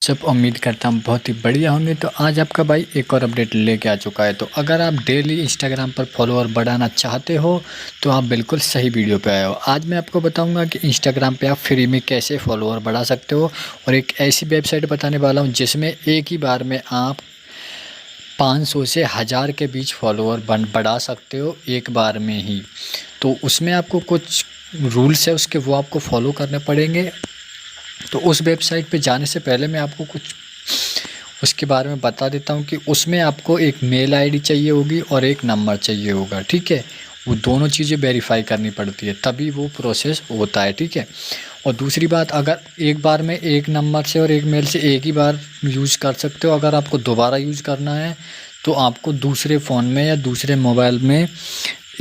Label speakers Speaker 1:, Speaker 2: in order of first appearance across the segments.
Speaker 1: सब उम्मीद करता हूँ बहुत ही बढ़िया होंगे। तो आज आपका भाई एक और अपडेट लेके आ चुका है। तो अगर आप डेली इंस्टाग्राम पर फॉलोअर बढ़ाना चाहते हो तो आप बिल्कुल सही वीडियो पे आए हो। आज मैं आपको बताऊंगा कि इंस्टाग्राम पे आप फ्री में कैसे फॉलोअर बढ़ा सकते हो और एक ऐसी वेबसाइट बताने वाला हूँ जिसमें एक ही बार में आप 500 से 1000 के बीच फॉलोअर बढ़ा सकते हो एक बार में ही। तो उसमें आपको कुछ रूल्स है उसके, वो आपको फॉलो करने पड़ेंगे। तो उस वेबसाइट पे जाने से पहले मैं आपको कुछ उसके बारे में बता देता हूँ कि उसमें आपको एक मेल आईडी चाहिए होगी और एक नंबर चाहिए होगा, ठीक है। वो दोनों चीज़ें वेरीफाई करनी पड़ती है तभी वो प्रोसेस होता है, ठीक है। और दूसरी बात, अगर एक बार में एक नंबर से और एक मेल से एक ही बार यूज़ कर सकते हो। अगर आपको दोबारा यूज़ करना है तो आपको दूसरे फ़ोन में या दूसरे मोबाइल में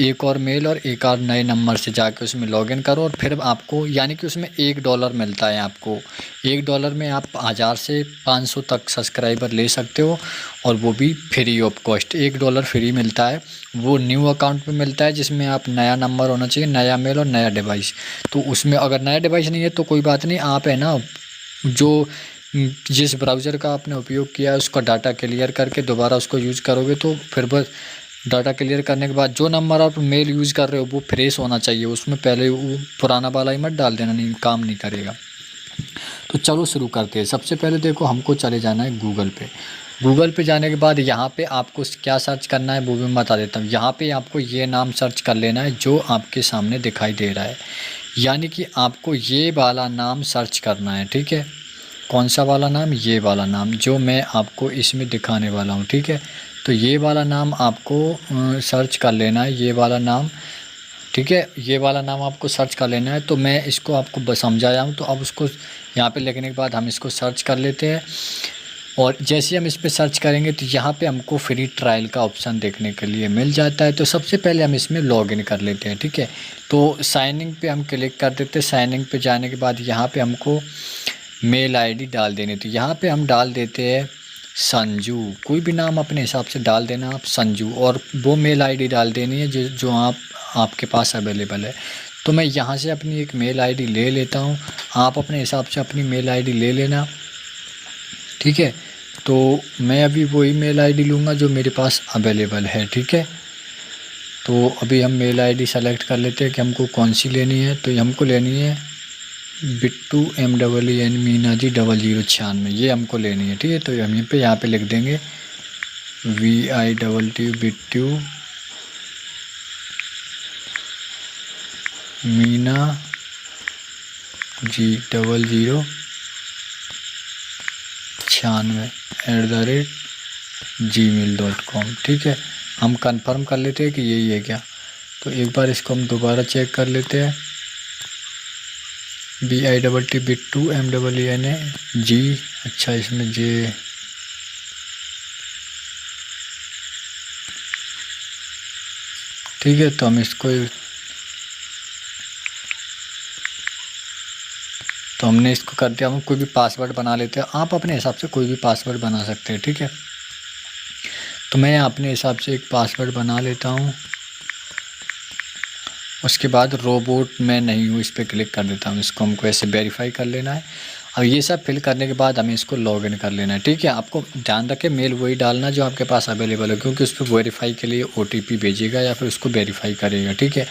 Speaker 1: एक और मेल और एक और नए नंबर से जाके उसमें लॉगिन करो और फिर आपको, यानी कि उसमें $1 मिलता है आपको। $1 में आप 1000 से 500 तक सब्सक्राइबर ले सकते हो और वो भी फ्री ऑफ कॉस्ट। $1 फ्री मिलता है। वो न्यू अकाउंट में मिलता है जिसमें आप नया नंबर होना चाहिए, नया मेल और नया डिवाइस। तो उसमें अगर नया डिवाइस नहीं है तो कोई बात नहीं, आप है ना जो जिस ब्राउज़र का आपने उपयोग किया है उसका डाटा क्लियर करके दोबारा उसको यूज़ करोगे तो फिर बस डाटा क्लियर करने के बाद जो नंबर आप मेल यूज़ कर रहे हो वो फ्रेश होना चाहिए। उसमें पहले वो पुराना वाला ही मत डाल देना, नहीं काम नहीं करेगा। तो चलो शुरू करते हैं। सबसे पहले देखो, हमको चले जाना है गूगल पे। गूगल पे जाने के बाद यहाँ पे आपको क्या सर्च करना है वो भी मैं बता देता हूँ। यहाँ पे आपको ये नाम सर्च कर लेना है जो आपके सामने दिखाई दे रहा है, यानी कि आपको ये वाला नाम सर्च करना है, ठीक है। कौन सा वाला नाम? ये वाला नाम जो मैं आपको इसमें दिखाने वाला हूँ, ठीक है। तो ये वाला नाम आपको सर्च कर लेना है, ये वाला नाम, ठीक है। ये वाला नाम आपको सर्च कर लेना है। तो मैं इसको आपको बस समझाया हूँ, तो अब उसको यहाँ पे लिखने के बाद हम इसको सर्च कर लेते हैं। और जैसे हम इस पे सर्च करेंगे तो यहाँ पे हमको फ्री ट्रायल का ऑप्शन देखने के लिए मिल जाता है। तो सबसे पहले हम इसमें लॉगिन कर लेते हैं, ठीक है। तो साइनिंग पे हम क्लिक कर देते हैं। साइनिंग पे जाने के बाद यहाँ पे हमको मेल आईडी डाल देनी। तो यहाँ पे हम डाल देते हैं संजू। कोई भी नाम अपने हिसाब से डाल देना आप, संजू। और वो मेल आईडी डाल देनी है जो आपके पास अवेलेबल है। तो मैं यहाँ से अपनी एक मेल आईडी ले लेता हूँ। आप अपने हिसाब से अपनी मेल आईडी ले लेना, ठीक है। तो मैं अभी वही मेल आईडी लूँगा जो मेरे पास अवेलेबल है, ठीक है। तो अभी हम मेल आईडी सेलेक्ट कर लेते हैं कि हमको कौन सी लेनी है। तो हमको लेनी है बिट्टू MEEN मीना जी 0096, ये हमको लेनी है, ठीक है। तो हम यहाँ पे लिख देंगे VITT बिट्टू मीना जी 0096 @gmail.com, ठीक है। हम कंफर्म कर लेते हैं कि यही है क्या। तो एक बार इसको हम दोबारा चेक कर लेते हैं। VITT बिट्टू MEEN जी, अच्छा इसमें जे, ठीक है। तो हम इसको, तो हमने इसको कर दिया। हम कोई भी पासवर्ड बना लेते हैं। आप अपने हिसाब से कोई भी पासवर्ड बना सकते हैं, ठीक है। तो मैं अपने हिसाब से एक पासवर्ड बना लेता हूँ। उसके बाद रोबोट मैं नहीं हूँ इस पर क्लिक कर देता हूँ। इसको हमको ऐसे वेरीफाई कर लेना है। अब ये सब फिल करने के बाद हमें इसको लॉगिन कर लेना है, ठीक है। आपको ध्यान रखें मेल वही डालना जो आपके पास अवेलेबल है, क्योंकि उस पर वेरीफाई के लिए OTP भेजेगा या फिर उसको वेरीफाई करेगा, ठीक है।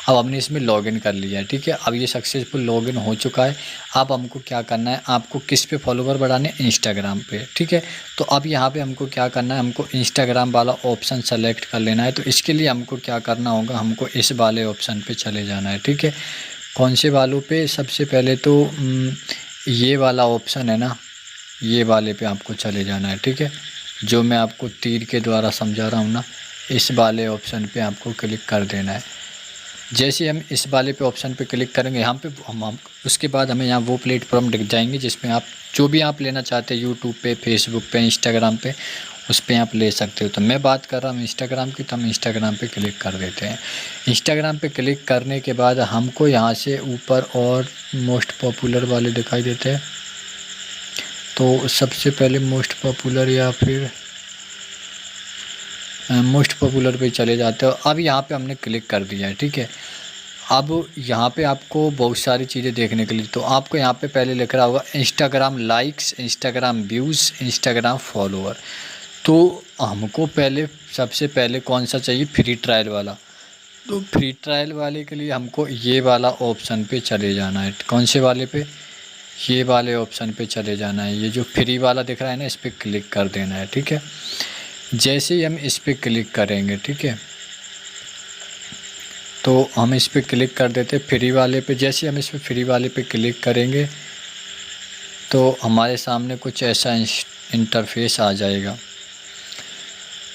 Speaker 1: अब हमने इसमें लॉगिन कर लिया है, ठीक है। अब ये सक्सेसफुल लॉगिन हो चुका है। अब हमको क्या करना है, आपको किस पे फॉलोवर बढ़ाने? इंस्टाग्राम पे, ठीक है। तो अब यहाँ पे हमको क्या करना है, हमको इंस्टाग्राम वाला ऑप्शन सेलेक्ट कर लेना है। तो इसके लिए हमको क्या करना होगा, हमको इस वाले ऑप्शन पे चले जाना है, ठीक है। कौन से वालों पे? सबसे पहले तो ये वाला ऑप्शन है ना, ये वाले पे आपको चले जाना है, ठीक है। जो मैं आपको तीर के द्वारा समझा रहा हूँ ना, इस वाले ऑप्शन पे आपको क्लिक कर देना है। जैसे हम इस वाले पे ऑप्शन पे क्लिक करेंगे यहाँ पे हम उसके बाद हमें यहाँ वो प्लेटफॉर्म दिख जाएंगे जिसमें आप जो भी आप लेना चाहते हैं, यूट्यूब पे, फेसबुक पे, इंस्टाग्राम पे, उस पर आप ले सकते हो। तो मैं बात कर रहा हूँ इंस्टाग्राम की, तो हम इंस्टाग्राम पे क्लिक कर देते हैं। इंस्टाग्राम पे क्लिक करने के बाद हमको यहाँ से ऊपर और मोस्ट पॉपुलर वाले दिखाई देते हैं। तो सबसे पहले मोस्ट पॉपुलर या फिर मोस्ट पॉपुलर पे चले जाते हो। अब यहाँ पे हमने क्लिक कर दिया है, ठीक है। अब यहाँ पे आपको बहुत सारी चीज़ें देखने के लिए, तो आपको यहाँ पे पहले लिख रहा होगा Instagram likes, Instagram views, Instagram follower. तो हमको पहले सबसे पहले कौन सा चाहिए, फ्री ट्रायल वाला। तो फ्री ट्रायल वाले के लिए हमको ये वाला ऑप्शन पे चले जाना है। कौन से वाले पे, ये वाले ऑप्शन पे चले जाना है। ये जो फ्री वाला दिख रहा है ना, इस पर क्लिक कर देना है, ठीक है। जैसे ही हम इस पर क्लिक करेंगे, ठीक है, तो हम इस पर क्लिक कर देते फ्री वाले पे। जैसे हम इस पर फ्री वाले पे क्लिक करेंगे तो हमारे सामने कुछ ऐसा इंटरफेस आ जाएगा,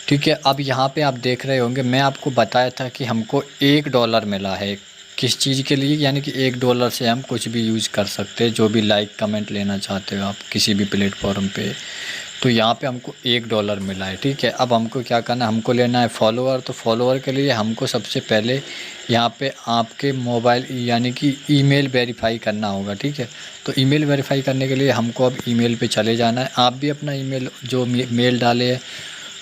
Speaker 1: ठीक है। अब यहाँ पे आप देख रहे होंगे, मैं आपको बताया था कि हमको $1 मिला है किस चीज़ के लिए, यानी कि $1 से हम कुछ भी यूज़ कर सकते हैं, जो भी लाइक कमेंट लेना चाहते हो आप किसी भी प्लेटफॉर्म पे। तो यहाँ पे हमको $1 मिला है, ठीक है। अब हमको क्या करना है, हमको लेना है फॉलोअर। तो फॉलोअर के लिए हमको सबसे पहले यहाँ पे आपके मोबाइल यानी कि ईमेल वेरीफाई करना होगा, ठीक है। तो ईमेल वेरीफाई करने के लिए हमको अब ईमेल पे चले जाना है। आप भी अपना ईमेल जो मेल डाले है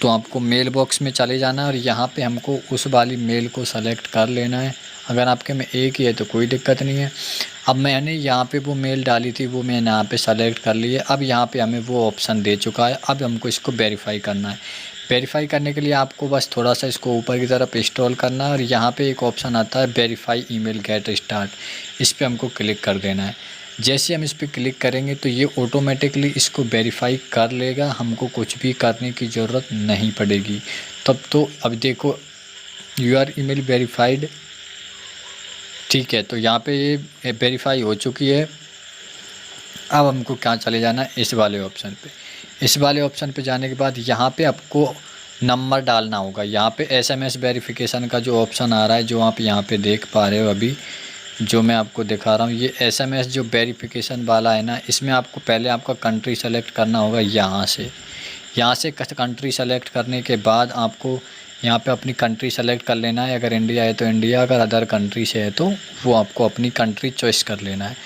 Speaker 1: तो आपको मेल बॉक्स में चले जाना है और यहाँ पे हमको उस वाली मेल को सेलेक्ट कर लेना है। अगर आपके में एक ही है तो कोई दिक्कत नहीं है। अब मैंने यहाँ पे वो मेल डाली थी, वो मैंने यहाँ पे सेलेक्ट कर ली है। अब यहाँ पे हमें वो ऑप्शन दे चुका है। अब हमको इसको वेरीफाई करना है। वेरीफाई करने के लिए आपको बस थोड़ा सा इसको ऊपर की तरफ इंस्टॉल करना है और यहाँ पे एक ऑप्शन आता है वेरीफाई ईमेल गेट स्टार्ट, इस पर हमको क्लिक कर देना है। जैसे हम इस पर क्लिक करेंगे तो ये ऑटोमेटिकली इसको वेरीफाई कर लेगा, हमको कुछ भी करने की ज़रूरत नहीं पड़ेगी तब। तो अब देखो यूआर ईमेल वेरीफाइड, ठीक है। तो यहाँ पे ये वेरीफाई हो चुकी है। अब हमको क्या चले जाना है, इस वाले ऑप्शन पे। इस वाले ऑप्शन पे जाने के बाद यहाँ पे आपको नंबर डालना होगा। यहाँ पे एसएमएस वेरिफिकेशन का जो ऑप्शन आ रहा है, जो आप यहाँ पे देख पा रहे हो अभी जो मैं आपको दिखा रहा हूँ, ये एसएमएस जो वेरिफिकेशन वाला है ना, इसमें आपको पहले आपका कंट्री सेलेक्ट करना होगा। यहाँ से कंट्री सेलेक्ट करने के बाद आपको यहाँ पे अपनी कंट्री सेलेक्ट कर लेना है। अगर इंडिया है तो इंडिया, अगर अदर कंट्री से है तो वो आपको अपनी कंट्री चॉइस कर लेना है।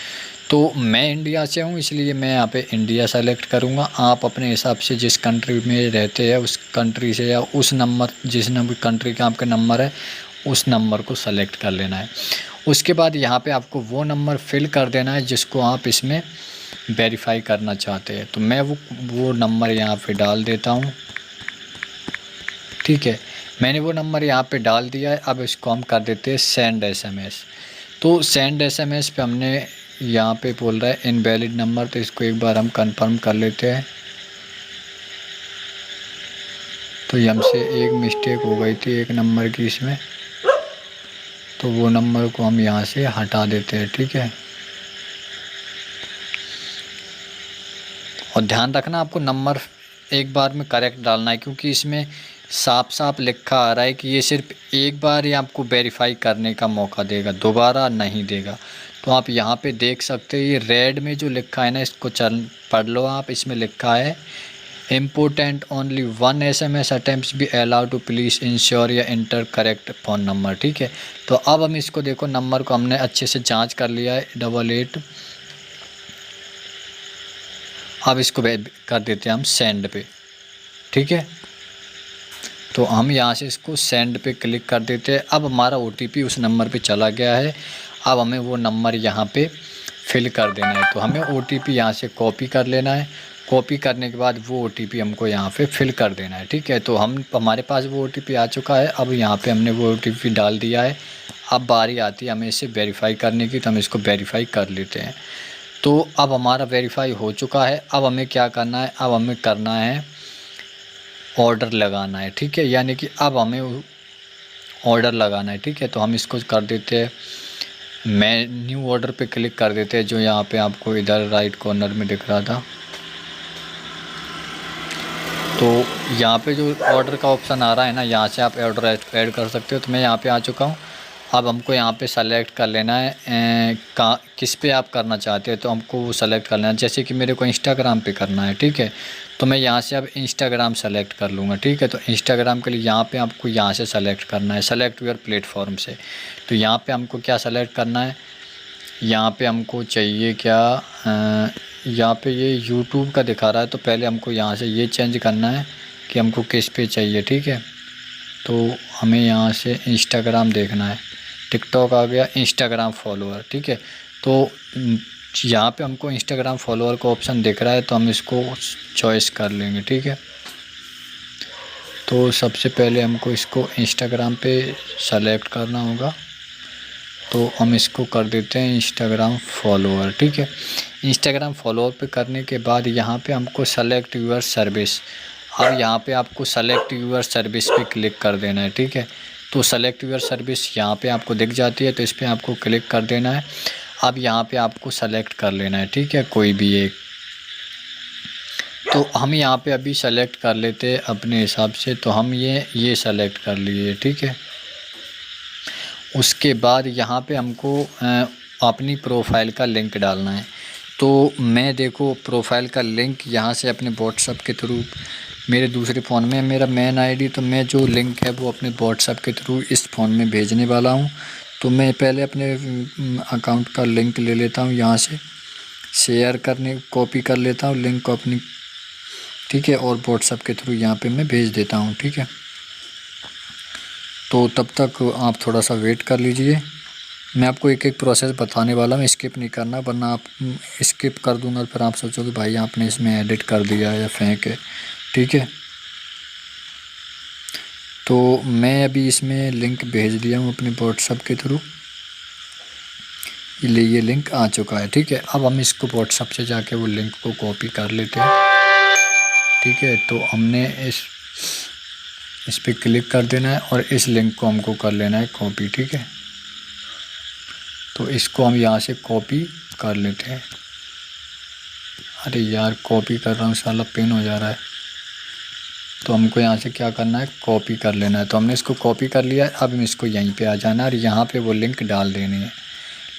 Speaker 1: तो मैं इंडिया से हूँ इसलिए मैं यहाँ पे इंडिया सेलेक्ट करूँगा। आप अपने हिसाब से जिस कंट्री में रहते हैं उस कंट्री से या उस नंबर जिस नंबर कंट्री का आपका नंबर है उस नंबर को सेलेक्ट कर लेना है। उसके बाद यहाँ पे आपको वो नंबर फिल कर देना है जिसको आप इसमें वेरीफाई करना चाहते हैं। तो मैं वो नंबर यहाँ पे डाल देता हूँ, ठीक है। मैंने वो नंबर यहाँ पे डाल दिया है। अब इसको हम कर देते हैं सेंड एसएमएस। तो सेंड एसएमएस पे हमने यहाँ पे बोल रहा है इनवैलिड नंबर, तो इसको एक बार हम कंफर्म कर लेते हैं। तो ये हमसे एक मिस्टेक हो गई थी एक नंबर की इसमें, तो वो नंबर को हम यहाँ से हटा देते हैं, ठीक है। और ध्यान रखना आपको नंबर एक बार में करेक्ट डालना है, क्योंकि इसमें साफ साफ लिखा आ रहा है कि ये सिर्फ एक बार ही आपको वेरीफाई करने का मौका देगा, दोबारा नहीं देगा। तो आप यहाँ पे देख सकते हैं ये रेड में जो लिखा है ना, इसको पढ़ लो आप। इसमें लिखा है important only 1 SMS attempt be allowed to please ensure you enter correct phone number, ठीक है। तो अब हम इसको देखो नंबर को हमने अच्छे से जांच कर लिया है 88। अब इसको कर देते हैं हम सेंड पे, ठीक है। तो हम यहाँ से इसको सेंड पे क्लिक कर देते हैं। अब हमारा OTP उस नंबर पे चला गया है। अब हमें वो नंबर यहाँ पे फिल कर देना है। तो हमें OTP यहाँ से कॉपी कर लेना है। कॉपी करने के बाद वो OTP हमको यहाँ पे फिल कर देना है, ठीक है। तो हमारे पास वो OTP आ चुका है। अब यहाँ पे हमने वो OTP डाल दिया है। अब बारी आती है हमें इसे वेरीफाई करने की, तो हम इसको वेरीफाई कर लेते हैं। तो अब हमारा वेरीफाई हो चुका है। अब हमें क्या करना है, अब हमें करना है ऑर्डर लगाना है, ठीक है। यानी कि अब हमें ऑर्डर लगाना है, ठीक है। तो हम इसको कर देते हैं, मैं न्यू ऑर्डर पे क्लिक कर देते हैं, जो यहाँ पे आपको इधर राइट कॉर्नर में दिख रहा था। तो यहाँ पे जो ऑर्डर का ऑप्शन आ रहा है ना, यहाँ से आप ऑर्डर ऐड कर सकते हो। तो मैं यहाँ पे आ चुका हूँ। अब हमको यहाँ पे सेलेक्ट कर लेना है किस पे आप करना चाहते हो, तो हमको वो सेलेक्ट कर लेना है। जैसे कि मेरे को इंस्टाग्राम पे करना है, ठीक है। तो मैं यहाँ से अब इंस्टाग्राम सेलेक्ट कर लूँगा, ठीक है। तो इंस्टाग्राम के लिए यहाँ पे आपको यहाँ से सेलेक्ट करना है, सेलेक्ट योर प्लेटफॉर्म से। तो यहाँ पे हमको क्या सेलेक्ट करना है, यहाँ पे हमको चाहिए क्या, यहाँ पे ये यूट्यूब का दिखा रहा है। तो पहले हमको यहाँ से ये चेंज करना है कि हमको किस पे चाहिए, ठीक है। तो हमें यहाँ से इंस्टाग्राम देखना है, टिकटॉक आ गया, इंस्टाग्राम फॉलोअर, ठीक है। तो यहाँ पे हमको इंस्टाग्राम फॉलोअर का ऑप्शन दिख रहा है तो हम इसको चॉइस कर लेंगे, ठीक है। तो सबसे पहले हमको इसको इंस्टाग्राम पे सेलेक्ट करना होगा, तो हम इसको कर देते हैं इंस्टाग्राम फॉलोअर, ठीक है। इंस्टाग्राम फॉलोअर पे करने के बाद यहाँ पे हमको सेलेक्ट यूर सर्विस, अब यहाँ पे आपको सेलेक्ट यूर सर्विस पे क्लिक कर देना है, ठीक है। तो सेलेक्ट यूर सर्विस यहाँ पे आपको दिख जाती है, तो इस पर आपको क्लिक कर देना है। अब यहाँ पे आपको सेलेक्ट कर लेना है, ठीक है, कोई भी एक। तो हम यहाँ पे अभी सेलेक्ट कर लेते हैं अपने हिसाब से, तो हम ये सेलेक्ट कर लिए, ठीक है। उसके बाद यहाँ पे हमको अपनी प्रोफाइल का लिंक डालना है। तो मैं देखो प्रोफाइल का लिंक यहाँ से अपने व्हाट्सएप के थ्रू, मेरे दूसरे फ़ोन में मेरा मेन आईडी, तो मैं जो लिंक है वो अपने व्हाट्सएप के थ्रू इस फ़ोन में भेजने वाला हूँ। तो मैं पहले अपने अकाउंट का लिंक ले लेता हूँ, यहाँ से शेयर करने कॉपी कर लेता हूँ लिंक को अपनी, ठीक है, और व्हाट्सएप के थ्रू यहाँ पे मैं भेज देता हूँ, ठीक है। तो तब तक आप थोड़ा सा वेट कर लीजिए, मैं आपको एक एक प्रोसेस बताने वाला हूँ, स्किप नहीं करना, वरना आप स्किप कर दूँगा फिर आप सोचोगे भाई आपने इसमें एडिट कर दिया या फेंक है, ठीक है। तो मैं अभी इसमें लिंक भेज दिया हूँ अपने व्हाट्सएप के थ्रू, ये लिंक आ चुका है, ठीक है। अब हम इसको व्हाट्सएप से जाके वो लिंक को कॉपी कर लेते हैं, ठीक है। तो हमने इस पर क्लिक कर देना है और इस लिंक को हमको कर लेना है कॉपी, ठीक है। तो इसको हम यहाँ से कॉपी कर लेते हैं। अरे यार कॉपी कर रहा हूँ, साला पिन हो जा रहा है। तो हमको यहाँ से क्या करना है, कॉपी कर लेना है। तो हमने इसको कॉपी कर लिया है, अब हम इसको यहीं पे आ जाना है और यहाँ पे वो लिंक डाल देनी है,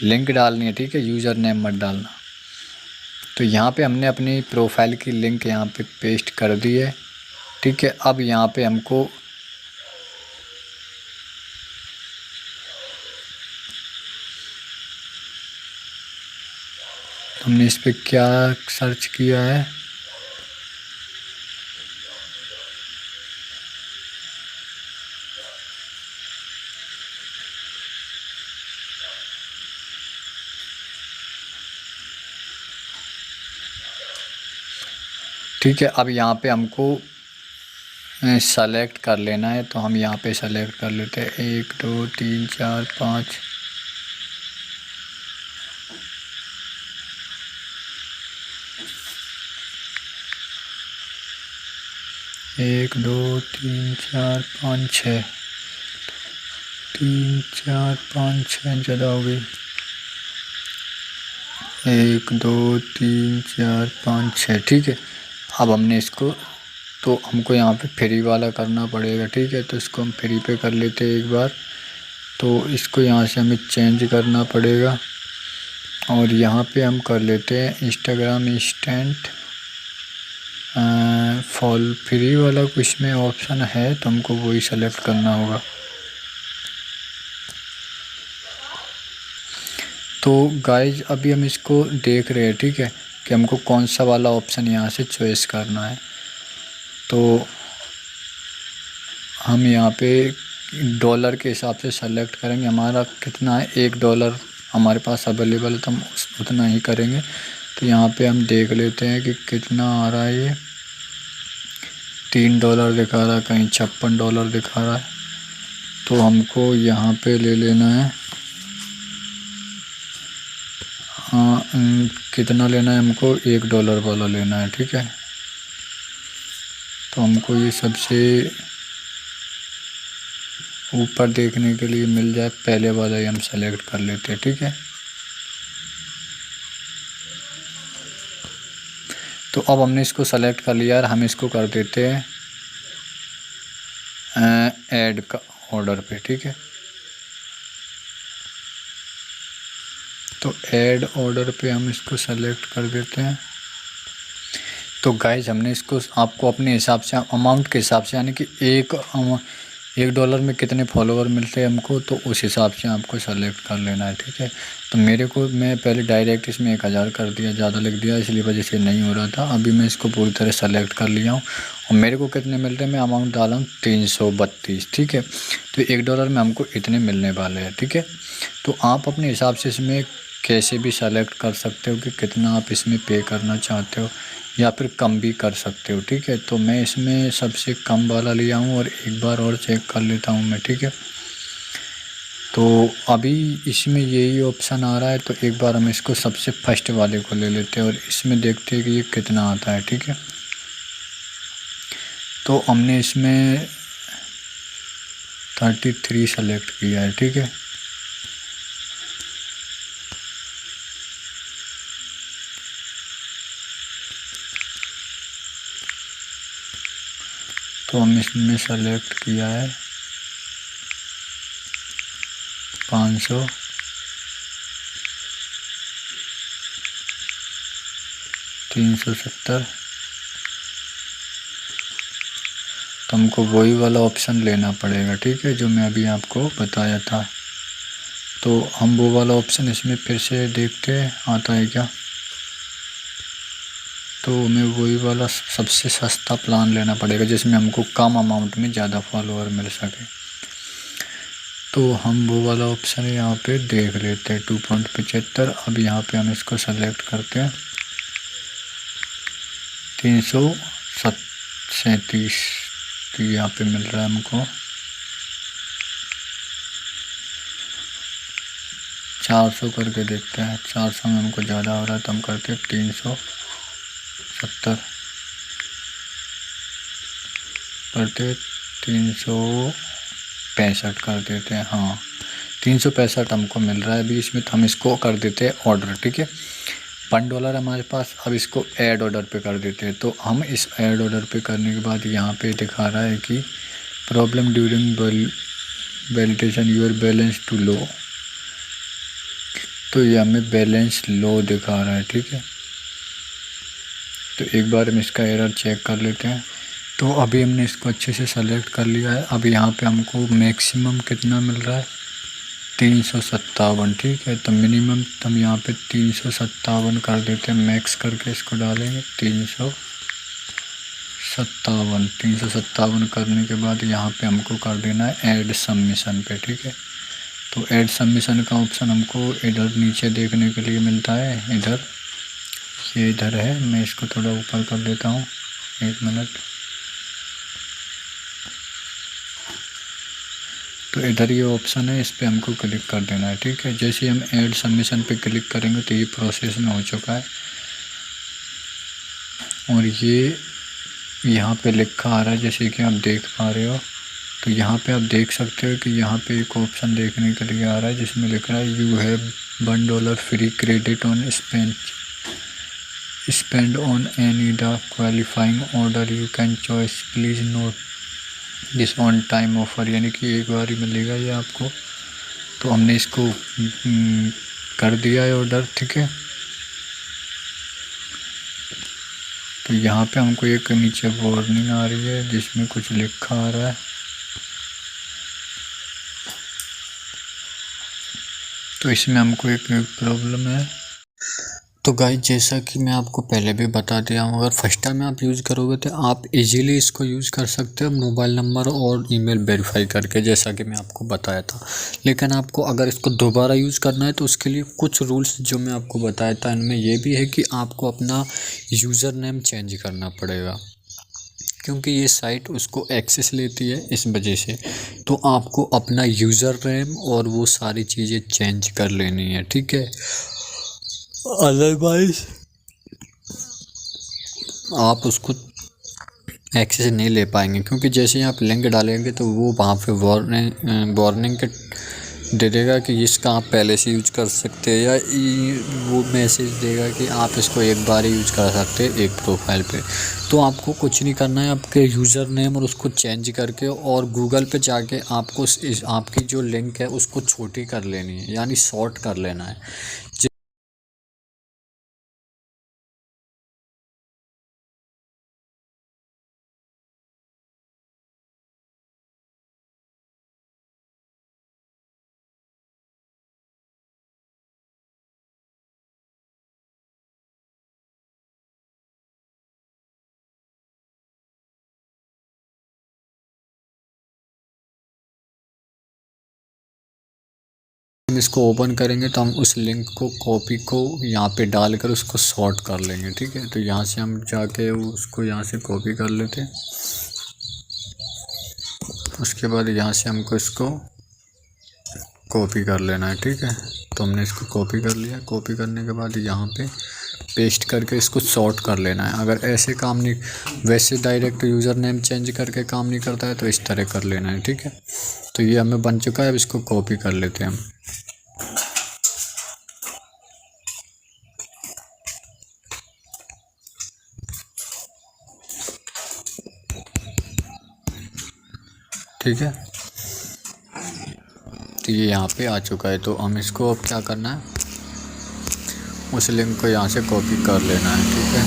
Speaker 1: लिंक डालनी है, ठीक है, यूज़र नेम मत डालना। तो यहाँ पे हमने अपनी प्रोफाइल की लिंक यहाँ पे पेस्ट कर दी है, ठीक है। अब यहाँ पे हमको हमने इस पर क्या सर्च किया है, ठीक है। अब यहाँ पे हमको सेलेक्ट कर लेना है, तो हम यहाँ पे सेलेक्ट कर लेते हैं 1 2 3 4 5, 1 2 3 4 5 6, 3 4 5 6 ज़्यादा हो गई, 1 2 3 4 5 6, ठीक है। अब हमने इसको, तो हमको यहाँ पे फ्री वाला करना पड़ेगा, ठीक है। तो इसको हम फ्री पे कर लेते हैं एक बार। तो इसको यहाँ से हमें चेंज करना पड़ेगा और यहाँ पे हम कर लेते हैं इंस्टाग्राम इंस्टेंट फॉल फ्री वाला, कुछ में ऑप्शन है तो हमको वही सेलेक्ट करना होगा। तो गाइज अभी हम इसको देख रहे हैं, ठीक है, कि हमको कौन सा वाला ऑप्शन यहाँ से चॉइस करना है। तो हम यहाँ पे डॉलर के हिसाब से सेलेक्ट करेंगे, हमारा कितना है $1 हमारे पास अवेलेबल है, तो हम उतना ही करेंगे। तो यहाँ पे हम देख लेते हैं कि कितना आ रहा है, ये $3 दिखा रहा है, कहीं $56 दिखा रहा है। तो हमको यहाँ पे ले लेना है, हाँ कितना लेना है हमको, $1 वाला लेना है, ठीक है। तो हमको ये सबसे ऊपर देखने के लिए मिल जाए, पहले वाला ही हम सेलेक्ट कर लेते हैं, ठीक है। तो अब हमने इसको सेलेक्ट कर लिया और हम इसको कर देते हैं ऐड का ऑर्डर पे, ठीक है। तो ऐड ऑर्डर पे हम इसको सेलेक्ट कर देते हैं। तो गाइज हमने इसको आपको अपने हिसाब से अमाउंट के हिसाब से, यानी कि $1 में कितने फॉलोवर मिलते हैं हमको, तो उस हिसाब से आपको सेलेक्ट कर लेना है, ठीक है। तो मेरे को, मैं पहले डायरेक्ट इसमें 1000 कर दिया, ज़्यादा लिख दिया, इसलिए वजह से नहीं हो रहा था। अभी मैं इसको पूरी तरह सेलेक्ट कर लिया हूँ और मेरे को कितने मिल रहे हैं, मैं अमाउंट डाला हूँ 332, ठीक है। तो $1 में हमको इतने मिलने वाले हैं, ठीक है। तो आप अपने हिसाब से इसमें कैसे भी सेलेक्ट कर सकते हो कि कितना आप इसमें पे करना चाहते हो, या फिर कम भी कर सकते हो, ठीक है। तो मैं इसमें सबसे कम वाला लिया हूँ और एक बार और चेक कर लेता हूँ मैं, ठीक है। तो अभी इसमें यही ऑप्शन आ रहा है, तो एक बार हम इसको सबसे फर्स्ट वाले को ले लेते हैं और इसमें देखते हैं कि ये कितना आता है, ठीक है। तो हमने इसमें 33 सेलेक्ट किया है, ठीक है। तो हम इसमें सेलेक्ट किया है 500, 370। तो हमको वही वाला ऑप्शन लेना पड़ेगा, ठीक है, जो मैं अभी आपको बताया था। तो हम वो वाला ऑप्शन इसमें फिर से देखते हैं आता है क्या। तो हमें वही वाला सबसे सस्ता प्लान लेना पड़ेगा जिसमें हमको कम अमाउंट में ज़्यादा फॉलोअर मिल सके। तो हम वो वाला ऑप्शन यहाँ पे देख लेते हैं 2.75। अब यहाँ पे हम इसको सेलेक्ट करते हैं 337। तो यहाँ पे मिल रहा है हमको 400 करके देखते हैं। 400 में हमको ज़्यादा हो रहा है तो हम करते हैं 370 करते 365 कर देते हैं। हाँ, 365 हमको मिल रहा है अभी इसमें। तो हम इसको कर देते हैं ऑर्डर, ठीक है। $1 हमारे पास, अब इसको ऐड ऑर्डर पे कर देते हैं। तो हम इस ऐड ऑर्डर पे करने के बाद यहाँ पे दिखा रहा है कि problem during validation your balance too low. तो ये हमें बैलेंस लो दिखा रहा है, ठीक है। तो एक बार हम इसका एरर चेक कर लेते हैं। तो अभी हमने इसको अच्छे से सेलेक्ट कर लिया है। अब यहाँ पे हमको मैक्सिमम कितना मिल रहा है, 357, ठीक है। तो मिनिमम हम यहाँ पे 357 कर देते हैं, मैक्स करके इसको डालेंगे 357। 357 करने के बाद यहाँ पे हमको कर देना है ऐड सबमिशन पे, ठीक है। तो ऐड सबमिशन का ऑप्शन हमको इधर नीचे देखने के लिए मिलता है, इधर, ये इधर है। मैं इसको थोड़ा ऊपर कर देता हूँ, 1 मिनट। तो इधर ये ऑप्शन है, इस पर हमको क्लिक कर देना है, ठीक है। जैसे हम ऐड सबमिशन पे क्लिक करेंगे तो ये प्रोसेस में हो चुका है और ये यहाँ पे लिखा आ रहा है जैसे कि आप देख पा रहे हो। तो यहाँ पे आप देख सकते हो कि यहाँ पे एक ऑप्शन देखने के लिए आ रहा है जिसमें लिख रहा है you have $1 free credit on spend on any the qualifying order you can choose please note this on time offer, यानी कि एक बार ही मिलेगा ये आपको। तो हमने इसको कर दिया है ऑर्डर, ठीक है। तो यहाँ पे हमको एक नीचे वार्निंग आ रही है जिसमें कुछ लिखा आ रहा है। तो इसमें हमको एक प्रॉब्लम है। तो गाइस, जैसा कि मैं आपको पहले भी बता दिया हूँ, अगर फर्स्ट टाइम आप यूज़ करोगे तो आप इजीली इसको यूज़ कर सकते हो मोबाइल नंबर और ईमेल वेरीफाई करके, जैसा कि मैं आपको बताया था। लेकिन आपको अगर इसको दोबारा यूज़ करना है तो उसके लिए कुछ रूल्स जो मैं आपको बताया था, इनमें ये भी है कि आपको अपना यूज़र नेम चेंज करना पड़ेगा, क्योंकि ये साइट उसको एक्सेस लेती है इस वजह से। तो आपको अपना यूज़र नेम और वो सारी चीज़ें चेंज कर लेनी है, ठीक है। अदरवाइज आप उसको एक्सेस नहीं ले पाएंगे, क्योंकि जैसे ही आप लिंक डालेंगे तो वो वहाँ पे वार्निंग के दे देगा कि इसका आप पहले से यूज कर सकते हैं, या वो मैसेज देगा कि आप इसको एक बार ही यूज कर सकते हैं एक प्रोफाइल पे। तो आपको कुछ नहीं करना है, आपके यूज़र नेम और उसको चेंज करके और गूगल पे जाके आपको आपकी जो लिंक है उसको छोटी कर लेनी है, यानी शॉर्ट कर लेना है। हम इसको ओपन करेंगे तो हम उस लिंक को कॉपी को यहाँ पे डालकर उसको सॉर्ट कर लेंगे। ठीक है, तो यहाँ से हम जाके उसको यहाँ से कॉपी कर लेते हैं। उसके बाद यहाँ से हमको इसको कॉपी कर लेना है। ठीक है, तो हमने इसको कॉपी कर लिया। कॉपी करने के बाद यहाँ पे पेस्ट करके इसको सॉर्ट कर लेना है। अगर ऐसे काम नहीं, वैसे डायरेक्ट यूज़र नेम चेंज करके काम नहीं करता है तो इस तरह कर लेना है। ठीक है, तो ये हमें बन चुका है। अब इसको कॉपी कर लेते हैं हम। ठीक है, तो ये यहाँ पे आ चुका है। तो हम इसको अब क्या करना है, उस लिंक को यहाँ से कॉपी कर लेना है। ठीक है,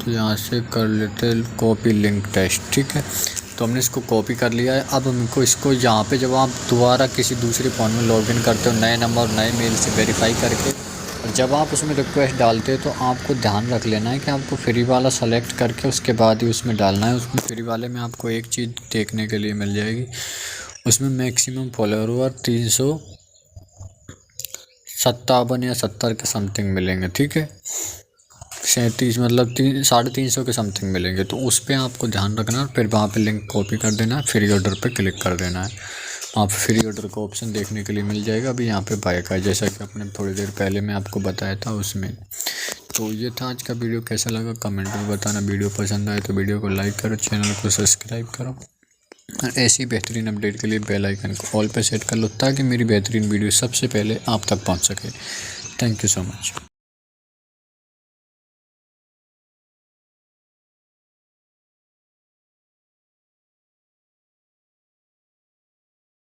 Speaker 1: तो यहाँ से कर लेते हैं कॉपी लिंक टेस्ट। ठीक है, तो हमने इसको कॉपी कर लिया है। अब हमको इसको यहाँ पे जब आप दोबारा किसी दूसरे फ़ोन में लॉगिन करते हो नए नंबर नए मेल से वेरीफाई करके, और जब आप उसमें रिक्वेस्ट डालते हो तो आपको ध्यान रख लेना है कि आपको फ्री वाला सेलेक्ट करके उसके बाद ही उसमें डालना है। उसमें फ्री वाले में आपको एक चीज़ देखने के लिए मिल जाएगी, उसमें मैक्सिमम फॉलोअर 357 या 70 के समथिंग मिलेंगे। ठीक है, 37 मतलब 350 के समथिंग मिलेंगे। तो उस पर आपको ध्यान रखना है। फिर वहाँ पे लिंक कॉपी कर देना है, फ्री ऑर्डर पे क्लिक कर देना है। वहाँ पे फ्री ऑर्डर का ऑप्शन देखने के लिए मिल जाएगा। अभी यहाँ पे बाय का है, जैसा कि अपने थोड़ी देर पहले मैं आपको बताया था उसमें। तो ये था आज का वीडियो। कैसा लगा कमेंट में बताना। वीडियो पसंद आए तो वीडियो को लाइक करो, चैनल को सब्सक्राइब करो, और ऐसी बेहतरीन अपडेट के लिए बेल आइकन को ऑल पे सेट कर लो ताकि मेरी बेहतरीन वीडियो सबसे पहले आप तक पहुँच सके। Thank you so much.